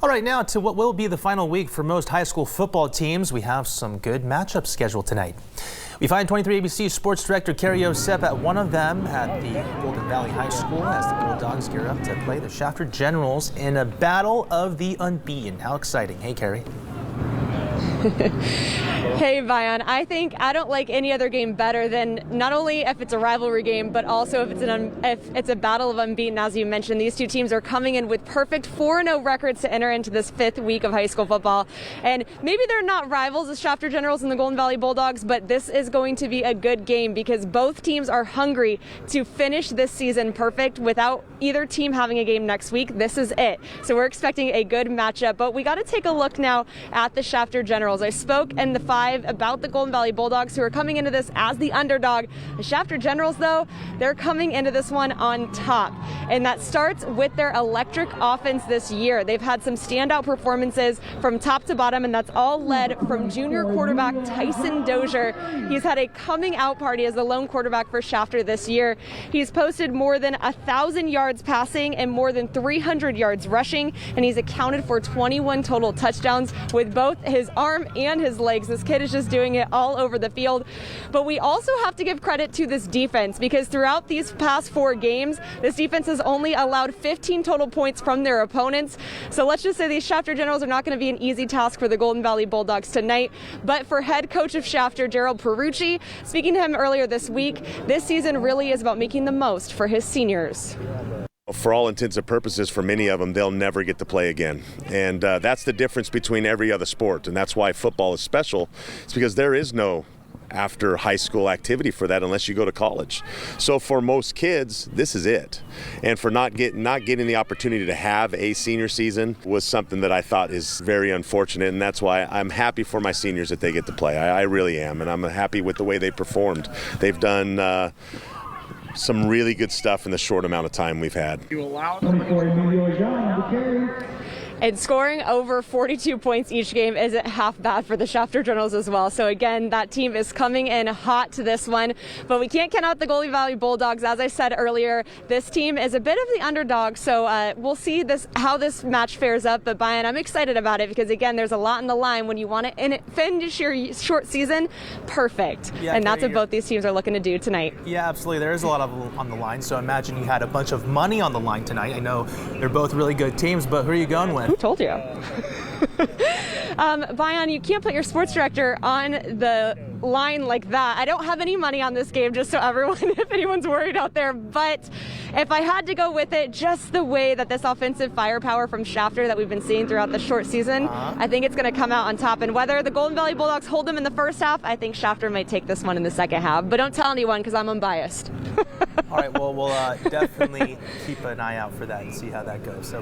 All right, now to what will be the final week for most high school football teams. We have some good matchups scheduled tonight. We find 23 ABC Sports Director Kari Osep at one of them at the Golden Valley High School as the Bulldogs gear up to play the Shafter Generals in a battle of the unbeaten. How exciting. Hey, Kari. Hey, Vion. I don't like any other game better than not only if it's a rivalry game, but also if it's a battle of unbeaten. As you mentioned, these two teams are coming in with perfect 4-0 records to enter into this fifth week of high school football. And maybe they're not rivals, the Shafter Generals and the Golden Valley Bulldogs, but this is going to be a good game because both teams are hungry to finish this season perfect without either team having a game next week. This is it. So we're expecting a good matchup, but we got to take a look now at the Shafter Generals. I spoke in the 5 about the Golden Valley Bulldogs, who are coming into this as the underdog. The Shafter Generals, though, they're coming into this one on top, and that starts with their electric offense this year. They've had some standout performances from top to bottom, and that's all led from junior quarterback Tyson Dozier. He's had a coming out party as the lone quarterback for Shafter this year. He's posted more than 1,000 yards passing and more than 300 yards rushing, and he's accounted for 21 total touchdowns with both his arm and his legs. This kid is just doing it all over the field. But we also have to give credit to this defense because throughout these past 4 games, this defense has only allowed 15 total points from their opponents. So let's just say these Shafter Generals are not going to be an easy task for the Golden Valley Bulldogs tonight. But for head coach of Shafter, Gerald Perucci, speaking to him earlier this week, this season really is about making the most for his seniors. For all intents and purposes, for many of them, they'll never get to play again. And that's the difference between every other sport. And that's why football is special. It's because there is no after high school activity for that unless you go to college. So for most kids, this is it. And for not getting the opportunity to have a senior season was something that I thought is very unfortunate. And that's why I'm happy for my seniors that they get to play. I really am. And I'm happy with the way they performed. They've done some really good stuff in the short amount of time we've had. And scoring over 42 points each game isn't half bad for the Shafter Generals as well. So again, that team is coming in hot to this one. But we can't count out the Golden Valley Bulldogs. As I said earlier, this team is a bit of the underdog. So we'll see how this match fares up. But Brian, I'm excited about it because again, there's a lot on the line when you want to finish your short season perfect. Yeah, and that's what both these teams are looking to do tonight. Yeah, absolutely. There is a lot on the line. So imagine you had a bunch of money on the line tonight. I know they're both really good teams, but who are you going with? Who told you? Vion, you can't put your sports director on the line like that. I don't have any money on this game, just so if anyone's worried out there. But if I had to go with it, just the way that this offensive firepower from Shafter that we've been seeing throughout the short season, I think it's going to come out on top. And whether the Golden Valley Bulldogs hold them in the first half, I think Shafter might take this one in the second half. But don't tell anyone because I'm unbiased. All right, well, we'll definitely keep an eye out for that and see how that goes. So